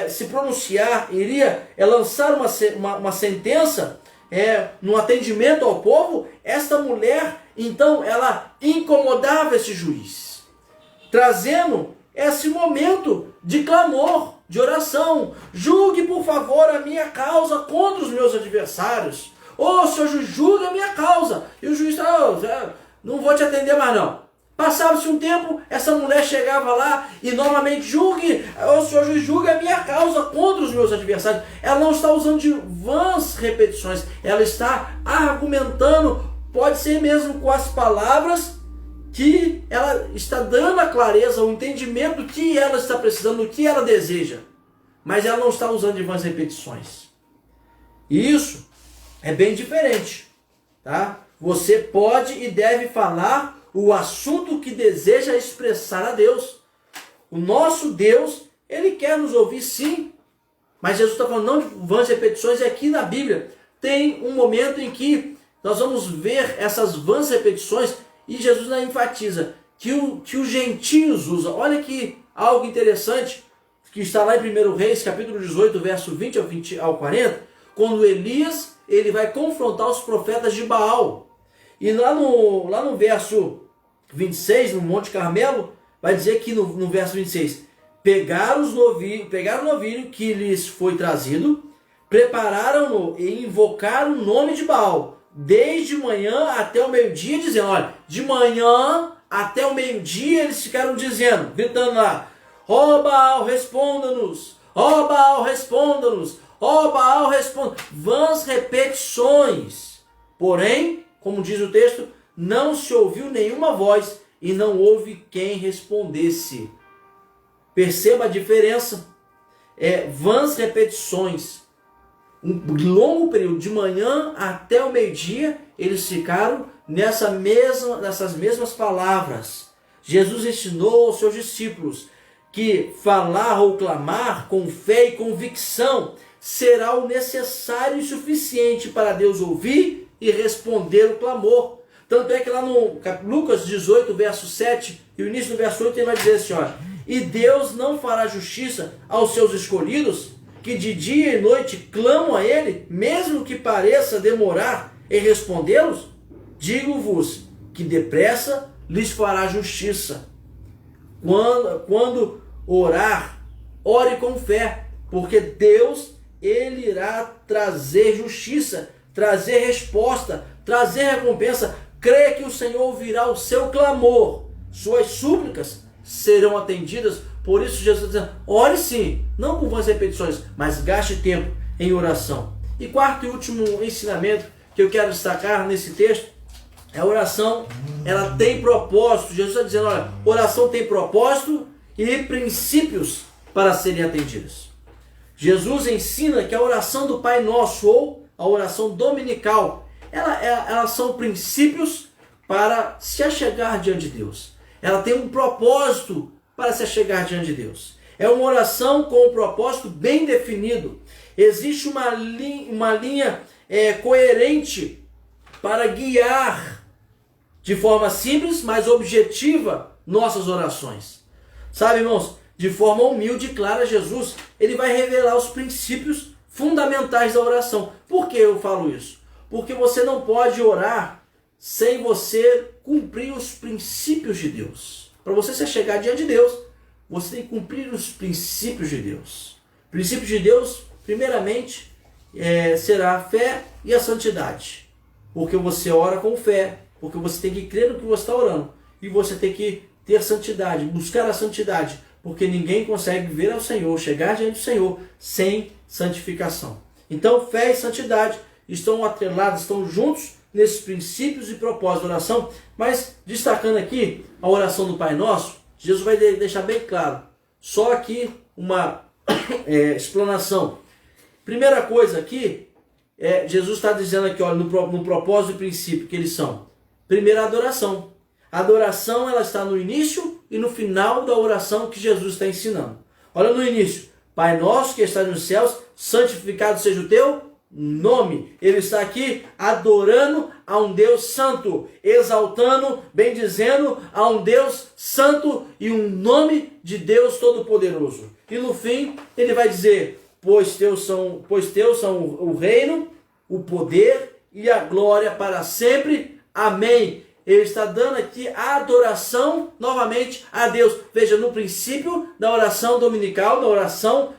Speaker 1: se pronunciar, iria lançar uma sentença no atendimento ao povo. Esta mulher, então, ela incomodava esse juiz, trazendo esse momento de clamor, de oração: julgue por favor a minha causa contra os meus adversários. Ô, senhor juiz, julgue a minha causa. E o juiz não vou te atender mais não. Passava-se um tempo, essa mulher chegava lá e novamente: julgue, ô senhor juiz, julgue a minha causa contra os meus adversários. Ela não está usando de vãs repetições, ela está argumentando, pode ser mesmo com as palavras, que ela está dando a clareza, o entendimento do que ela está precisando, do que ela deseja. Mas ela não está usando de vãs repetições. E isso é bem diferente. Tá? Você pode e deve falar o assunto que deseja expressar a Deus. O nosso Deus, Ele quer nos ouvir sim. Mas Jesus está falando não de vãs repetições. E aqui na Bíblia tem um momento em que nós vamos ver essas vãs repetições. E Jesus enfatiza que os gentios usam. Olha que algo interessante que está lá em 1 Reis, capítulo 18, verso 20 ao 40, quando Elias ele vai confrontar os profetas de Baal. E lá no verso 26, no Monte Carmelo, vai dizer que no verso 26, pegaram o novilho que lhes foi trazido, prepararam-no e invocaram o nome de Baal, desde manhã até o meio-dia, dizendo, olha, de manhã até o meio-dia eles ficaram dizendo, gritando lá: ó Baal, responda-nos, ó Baal, responda-nos, ó Baal, responda. Vãs repetições. Porém, como diz o texto, não se ouviu nenhuma voz e não houve quem respondesse. Perceba a diferença. Vãs repetições. Um longo período, de manhã até o meio-dia, eles ficaram nessas mesmas palavras. Jesus ensinou aos seus discípulos que falar ou clamar com fé e convicção será o necessário e suficiente para Deus ouvir e responder o clamor. Tanto é que lá no Lucas 18, verso 7 e o início do verso 8, ele vai dizer assim, olha: e Deus não fará justiça aos seus escolhidos, que de dia e noite clamam a Ele, mesmo que pareça demorar em respondê-los? Digo-vos que depressa lhes fará justiça. Quando orar, ore com fé, porque Deus, Ele irá trazer justiça, trazer resposta, trazer recompensa. Creia que o Senhor ouvirá o seu clamor, suas súplicas serão atendidas. Por isso Jesus está dizendo, ore sim, não com vãs repetições, mas gaste tempo em oração. E quarto e último ensinamento que eu quero destacar nesse texto, a oração, ela tem propósito. Jesus está dizendo, olha, oração tem propósito e princípios para serem atendidas. Jesus ensina que a oração do Pai Nosso, ou a oração dominical, elas são princípios para se achegar diante de Deus. Ela tem um propósito para se achegar diante de Deus. É uma oração com um propósito bem definido. Existe uma linha coerente para guiar de forma simples, mas objetiva, nossas orações. Sabe, irmãos, de forma humilde e clara, Jesus, ele vai revelar os princípios fundamentais da oração. Por que eu falo isso? Porque você não pode orar sem você cumprir os princípios de Deus. Para você se chegar diante de Deus, você tem que cumprir os princípios de Deus. Princípios de Deus, primeiramente, será a fé e a santidade. Porque você ora com fé, porque você tem que crer no que você está orando. E você tem que ter santidade, buscar a santidade. Porque ninguém consegue ver ao Senhor, chegar diante do Senhor, sem santificação. Então, fé e santidade estão atrelados, estão juntos nesses princípios e propósitos da oração, mas destacando aqui a oração do Pai Nosso, Jesus vai deixar bem claro. Só aqui uma explanação. Primeira coisa aqui, Jesus está dizendo aqui, olha, no propósito e princípio que eles são. Primeiro, a adoração. A adoração, ela está no início e no final da oração que Jesus está ensinando. Olha no início. Pai nosso que estás nos céus, santificado seja o teu nome. Ele está aqui adorando a um Deus santo, exaltando, bendizendo a um Deus santo e um nome de Deus Todo-Poderoso. E no fim, ele vai dizer, pois teus são o reino, o poder e a glória para sempre. Amém. Ele está dando aqui a adoração novamente a Deus. Veja, no princípio da oração dominical, da oração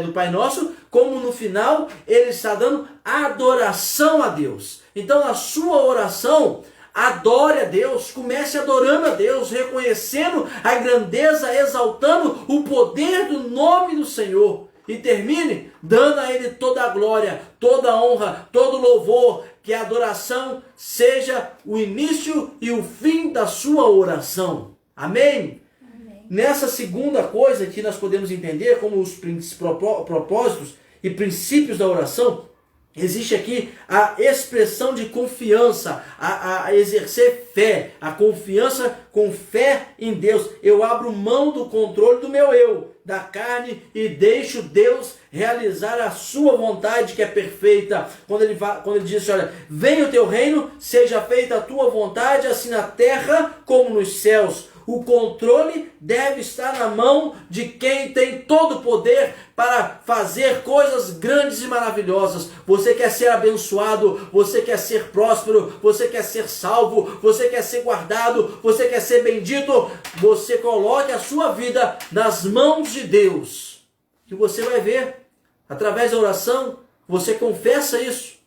Speaker 1: do Pai Nosso, como no final, ele está dando adoração a Deus. Então, na sua oração, adore a Deus, comece adorando a Deus, reconhecendo a grandeza, exaltando o poder do nome do Senhor. E termine dando a Ele toda a glória, toda a honra, todo o louvor, que a adoração seja o início e o fim da sua oração. Amém? Amém. Nessa segunda coisa que nós podemos entender como os propósitos e princípios da oração, existe aqui a expressão de confiança, a exercer fé, a confiança com fé em Deus. Eu abro mão do controle do meu eu, da carne, e deixo Deus realizar a sua vontade que é perfeita. Quando ele diz assim, olha, venha o teu reino, seja feita a tua vontade, assim na terra como nos céus. O controle deve estar na mão de quem tem todo o poder para fazer coisas grandes e maravilhosas. Você quer ser abençoado, você quer ser próspero, você quer ser salvo, você quer ser guardado, você quer ser bendito. Você coloque a sua vida nas mãos de Deus. Que você vai ver, através da oração, você confessa isso.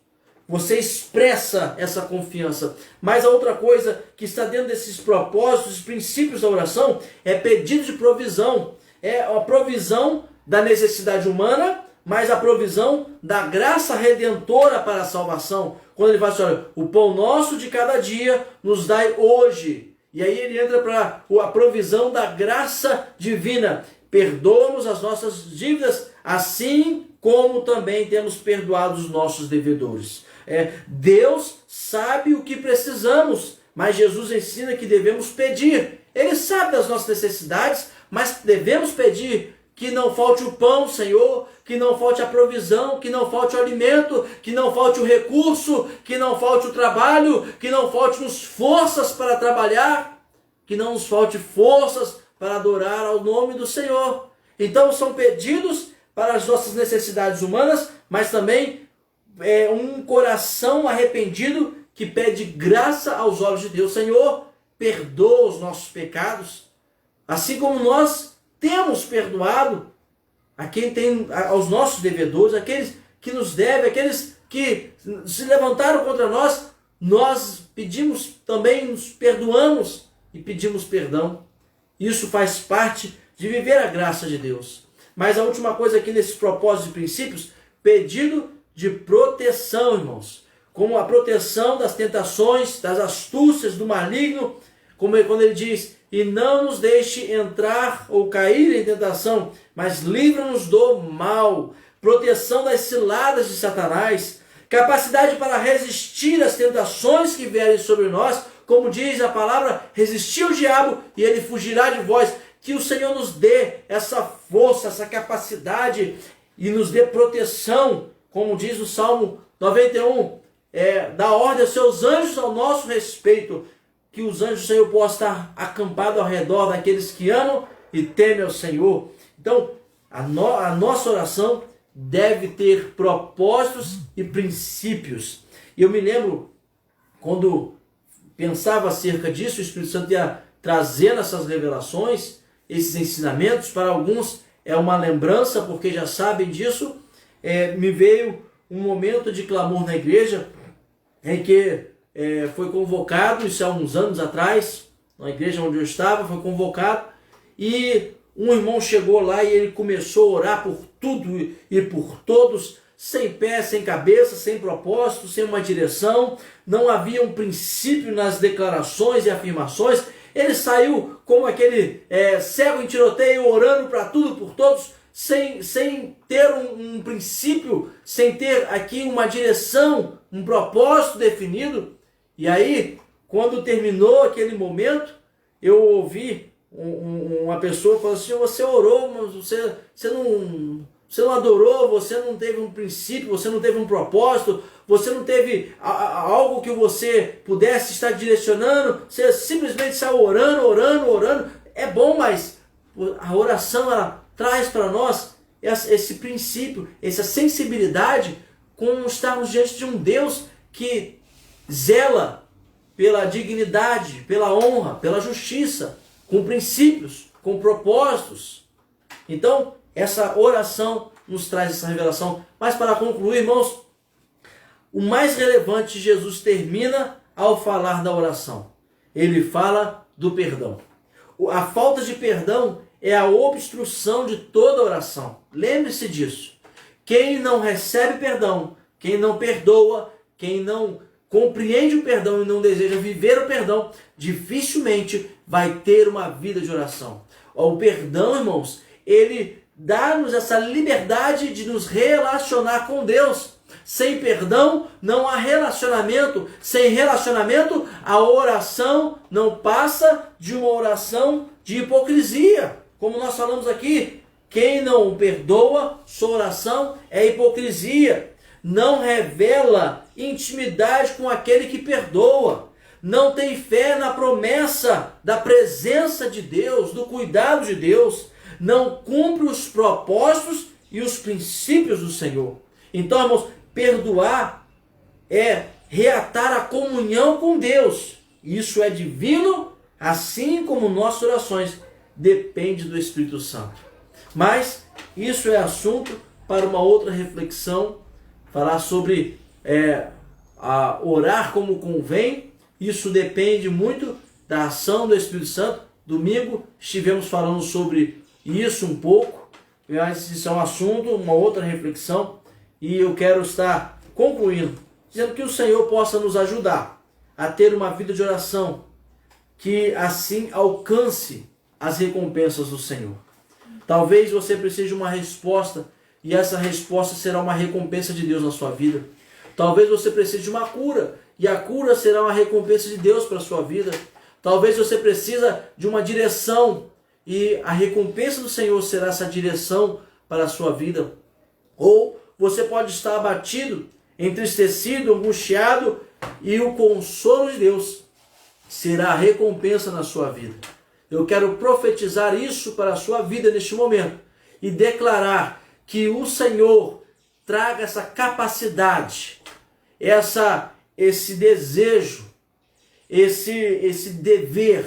Speaker 1: Você expressa essa confiança. Mas a outra coisa que está dentro desses propósitos, princípios da oração, é pedido de provisão. É a provisão da necessidade humana, mas a provisão da graça redentora para a salvação. Quando ele fala assim, olha, o pão nosso de cada dia nos dai hoje. E aí ele entra para a provisão da graça divina. Perdoa-nos as nossas dívidas, assim como também temos perdoado os nossos devedores. Deus sabe o que precisamos, mas Jesus ensina que devemos pedir. Ele sabe das nossas necessidades, mas devemos pedir que não falte o pão, Senhor, que não falte a provisão, que não falte o alimento, que não falte o recurso, que não falte o trabalho, que não falte-nos forças para trabalhar, que não nos falte forças para adorar ao nome do Senhor. Então são pedidos para as nossas necessidades humanas, mas também um coração arrependido que pede graça aos olhos de Deus. Senhor, perdoa os nossos pecados, assim como nós temos perdoado a quem tem, aos nossos devedores, aqueles que nos devem, aqueles que se levantaram contra nós, nós pedimos também, nos perdoamos e pedimos perdão. Isso faz parte de viver a graça de Deus. Mas a última coisa aqui nesses propósitos e princípios, pedido de proteção, irmãos. Como a proteção das tentações, das astúcias do maligno, como quando ele diz, e não nos deixe entrar ou cair em tentação, mas livra-nos do mal. Proteção das ciladas de Satanás, capacidade para resistir às tentações que vierem sobre nós, como diz a palavra, resistir o diabo e ele fugirá de vós. Que o Senhor nos dê essa força, essa capacidade e nos dê proteção, como diz o Salmo 91, dá ordem aos seus anjos ao nosso respeito, que os anjos do Senhor possam estar acampados ao redor daqueles que amam e temem ao Senhor. Então, a nossa oração deve ter propósitos e princípios. E eu me lembro, quando pensava acerca disso, o Espírito Santo ia trazendo essas revelações, esses ensinamentos. Para alguns é uma lembrança, porque já sabem disso. Me veio um momento de clamor na igreja, em que foi convocado, isso há uns anos atrás, na igreja onde eu estava, foi convocado, e um irmão chegou lá e ele começou a orar por tudo e por todos, sem pé, sem cabeça, sem propósito, sem uma direção, não havia um princípio nas declarações e afirmações. Ele saiu como aquele cego em tiroteio, orando para tudo, por todos, sem ter um princípio, sem ter aqui uma direção, um propósito definido. E aí, quando terminou aquele momento, eu ouvi uma pessoa falando assim: você orou, mas você não adorou, você não teve um princípio, você não teve um propósito, você não teve algo que você pudesse estar direcionando, você simplesmente saiu orando. É bom, mas a oração, ela traz para nós esse princípio, essa sensibilidade com estarmos diante de um Deus que zela pela dignidade, pela honra, pela justiça, com princípios, com propósitos. Então, essa oração nos traz essa revelação. Mas para concluir, irmãos, o mais relevante, Jesus termina ao falar da oração. Ele fala do perdão. A falta de perdão é a obstrução de toda oração. Lembre-se disso. Quem não recebe perdão, quem não perdoa, quem não compreende o perdão e não deseja viver o perdão, dificilmente vai ter uma vida de oração. O perdão, irmãos, ele dá-nos essa liberdade de nos relacionar com Deus. Sem perdão não há relacionamento. Sem relacionamento, a oração não passa de uma oração de hipocrisia. Como nós falamos aqui, quem não perdoa, sua oração é hipocrisia. Não revela intimidade com aquele que perdoa. Não tem fé na promessa da presença de Deus, do cuidado de Deus. Não cumpre os propósitos e os princípios do Senhor. Então, irmãos, perdoar é reatar a comunhão com Deus. Isso é divino, assim como nossas orações dependem do Espírito Santo. Mas isso é assunto para uma outra reflexão, falar sobre orar como convém. Isso depende muito da ação do Espírito Santo. Domingo estivemos falando sobre isso um pouco, mas isso é um assunto, uma outra reflexão, e eu quero estar concluindo, dizendo que o Senhor possa nos ajudar a ter uma vida de oração, que assim alcance as recompensas do Senhor. Talvez você precise de uma resposta, e essa resposta será uma recompensa de Deus na sua vida. Talvez você precise de uma cura, e a cura será uma recompensa de Deus para a sua vida. Talvez você precisa de uma direção, e a recompensa do Senhor será essa direção para a sua vida. Ou você pode estar abatido, entristecido, angustiado, e o consolo de Deus será a recompensa na sua vida. Eu quero profetizar isso para a sua vida neste momento e declarar que o Senhor traga essa capacidade, esse desejo, esse dever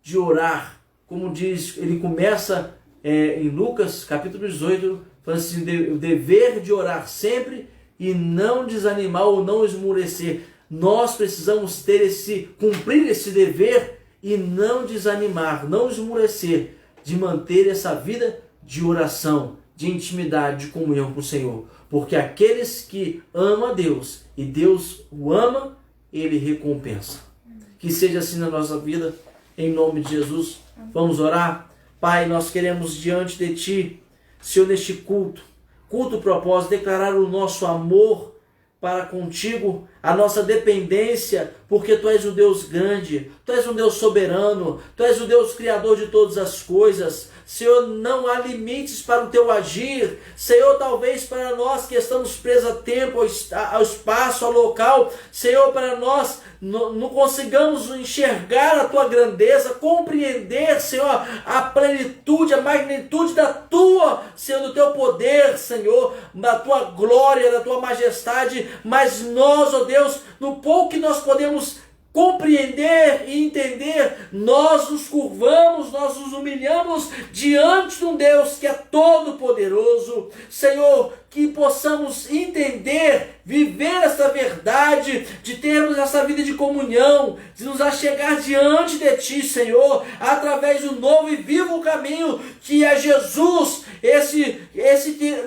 Speaker 1: de orar. Como diz, ele começa em Lucas capítulo 18, falando assim: o dever de orar sempre e não desanimar ou não esmorecer. Nós precisamos cumprir esse dever e não desanimar, não esmorecer, de manter essa vida de oração, de intimidade, de comunhão com o Senhor. Porque aqueles que amam a Deus e Deus o ama, Ele recompensa. Que seja assim na nossa vida, em nome de Jesus. Vamos orar? Pai, nós queremos diante de Ti, Senhor, neste culto propósito, declarar o nosso amor para contigo, a nossa dependência, porque Tu és um Deus grande, Tu és um Deus soberano, Tu és o Deus criador de todas as coisas. Senhor, não há limites para o Teu agir. Senhor, talvez para nós que estamos presos a tempo, ao espaço, ao local, Senhor, para nós não consigamos enxergar a Tua grandeza, compreender, Senhor, a plenitude, a magnitude da Tua, Senhor, do Teu poder, Senhor, da Tua glória, da Tua majestade, mas nós, ó Deus, no pouco que nós podemos compreender e entender, nós nos curvamos, nós nos humilhamos diante de um Deus que é todo poderoso. Senhor, que possamos entender, viver essa verdade, de termos essa vida de comunhão, de nos achegar diante de Ti, Senhor, através do novo e vivo caminho que é Jesus, esse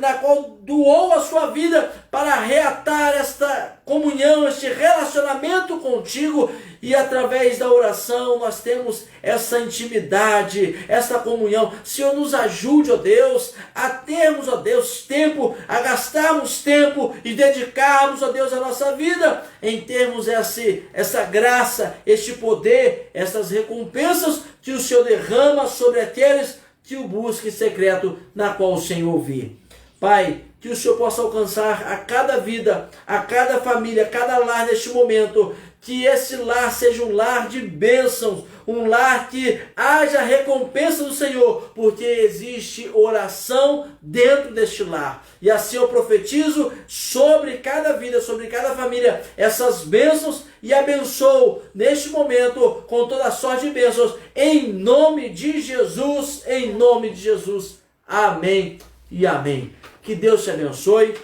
Speaker 1: na qual doou a sua vida para reatar esta comunhão, este relacionamento contigo, e através da oração nós temos essa intimidade, essa comunhão. Senhor, nos ajude, ó Deus, a termos, ó Deus, tempo, a gastarmos tempo e dedicarmos, ó Deus, a nossa vida em termos essa graça, este poder, essas recompensas que o Senhor derrama sobre aqueles que o buscam em secreto, na qual o Senhor ouvir. Pai, que o Senhor possa alcançar a cada vida, a cada família, a cada lar neste momento, que esse lar seja um lar de bênçãos, um lar que haja recompensa do Senhor, porque existe oração dentro deste lar. E assim eu profetizo sobre cada vida, sobre cada família, essas bênçãos, e abençoo neste momento com toda a sorte de bênçãos, em nome de Jesus, em nome de Jesus. Amém e amém. Que Deus te abençoe,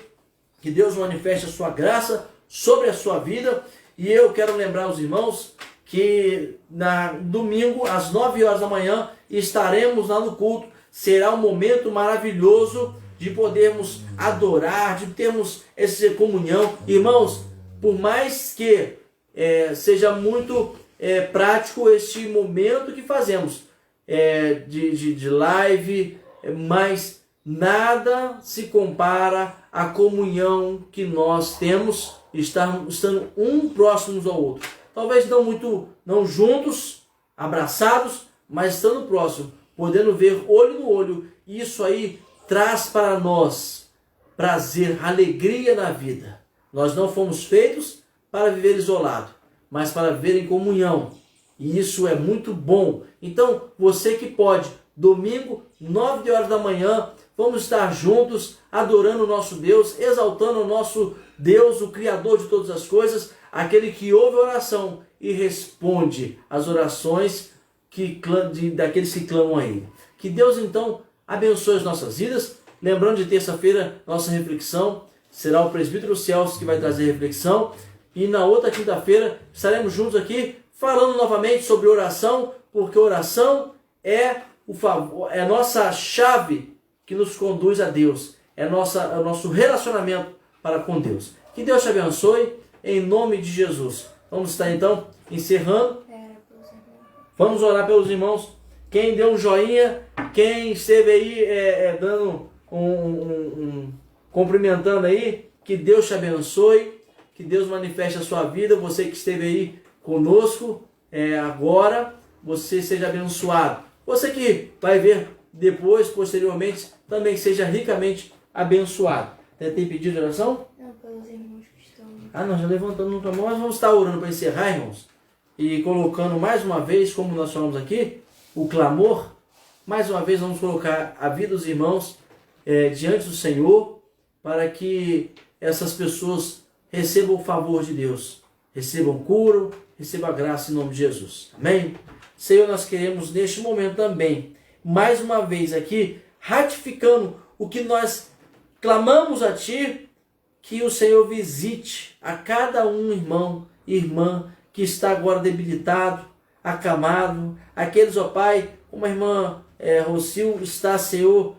Speaker 1: que Deus manifeste a sua graça sobre a sua vida. E eu quero lembrar os irmãos que domingo, às 9 horas da manhã, estaremos lá no culto. Será um momento maravilhoso de podermos adorar, de termos essa comunhão. Irmãos, por mais que seja muito prático este momento que fazemos de live, mas nada se compara à comunhão que nós temos, estando um próximos ao outro. Talvez não juntos, abraçados, mas estando próximos, podendo ver olho no olho. Isso aí traz para nós prazer, alegria na vida. Nós não fomos feitos para viver isolado, mas para viver em comunhão. E isso é muito bom. Então, você que pode, domingo, 9 horas da manhã, vamos estar juntos, adorando o nosso Deus, exaltando o nosso Deus, o Criador de todas as coisas, aquele que ouve a oração e responde às orações daqueles que clamam a Ele. Que Deus, então, abençoe as nossas vidas. Lembrando de terça-feira, nossa reflexão será o presbítero Celso que vai trazer reflexão. E na outra quinta-feira estaremos juntos aqui, falando novamente sobre oração, porque oração é a nossa chave que nos conduz a Deus, é o nosso relacionamento para com Deus. Que Deus te abençoe, em nome de Jesus. Vamos estar então encerrando. Vamos orar pelos irmãos. Quem deu um joinha, quem esteve aí dando cumprimentando aí, que Deus te abençoe, que Deus manifeste a sua vida. Você que esteve aí conosco agora, você seja abençoado. Você que vai ver depois, posteriormente, também seja ricamente abençoado. Tem pedido de oração?
Speaker 2: Não, pelos irmãos que estão...
Speaker 1: Nós já levantamos outra mão, mas vamos estar orando para encerrar, irmãos. E colocando mais uma vez, como nós falamos aqui, o clamor. Mais uma vez vamos colocar a vida dos irmãos diante do Senhor, para que essas pessoas recebam o favor de Deus, recebam cura, recebam a graça em nome de Jesus. Amém? Senhor, nós queremos neste momento também, mais uma vez aqui, ratificando o que nós clamamos a Ti, que o Senhor visite a cada um irmão e irmã que está agora debilitado, acamado, aqueles, ó Pai, como a irmã Rocil está, Senhor,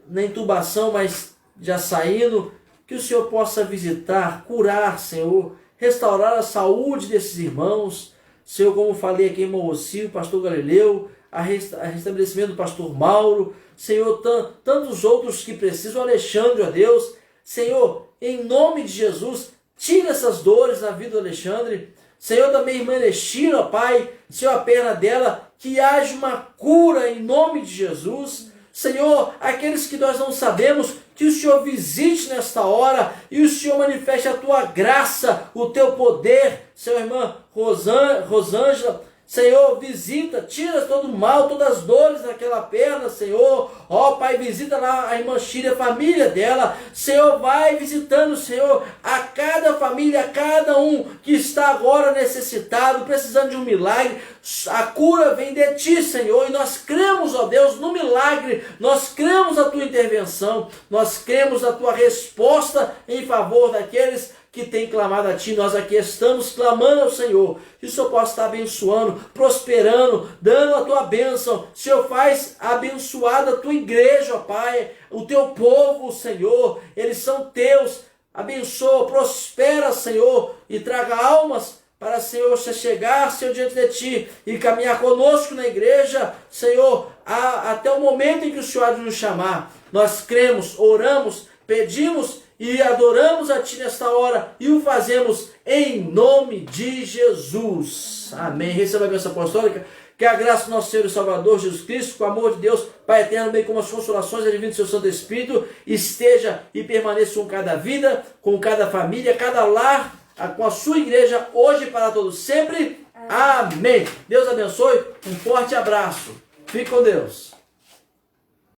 Speaker 1: na intubação, mas já saindo, que o Senhor possa visitar, curar, Senhor, restaurar a saúde desses irmãos, Senhor, como falei aqui, irmão Rocil, pastor Galileu, a restabelecimento do pastor Mauro, Senhor, tantos outros que precisam, Alexandre, ó Deus, Senhor, em nome de Jesus, tira essas dores na vida do Alexandre, Senhor, também irmã Erestira, ó Pai, Senhor, a perna dela, que haja uma cura em nome de Jesus, Senhor, aqueles que nós não sabemos, que o Senhor visite nesta hora e o Senhor manifeste a Tua graça, o Teu poder, Senhor, irmã Rosângela, Senhor, visita, tira todo o mal, todas as dores daquela perna, Senhor. Ó, Pai, visita lá a irmã Shira, a família dela. Senhor, vai visitando, Senhor, a cada família, a cada um que está agora necessitado, precisando de um milagre. A cura vem de Ti, Senhor, e nós cremos, ó Deus, no milagre. Nós cremos na Tua intervenção. Nós cremos na Tua resposta em favor daqueles que tem clamado a Ti. Nós aqui estamos clamando ao Senhor, que o Senhor possa estar abençoando, prosperando, dando a Tua bênção. Senhor, faz abençoada a Tua igreja, ó Pai, o Teu povo, Senhor, eles são Teus. Abençoa, prospera, Senhor, e traga almas para, Senhor, chegar, Senhor, diante de Ti e caminhar conosco na igreja, Senhor, até o momento em que o Senhor há de nos chamar. Nós cremos, oramos, pedimos e adoramos a Ti nesta hora e o fazemos em nome de Jesus. Amém. Receba a bênção apostólica. Que a graça do nosso Senhor e Salvador Jesus Cristo, com o amor de Deus, Pai eterno, bem como as consolações advindas do Seu Santo Espírito, esteja e permaneça com cada vida, com cada família, cada lar, com a sua igreja, hoje e para todos sempre. Amém. Deus abençoe. Um forte abraço. Fique com Deus.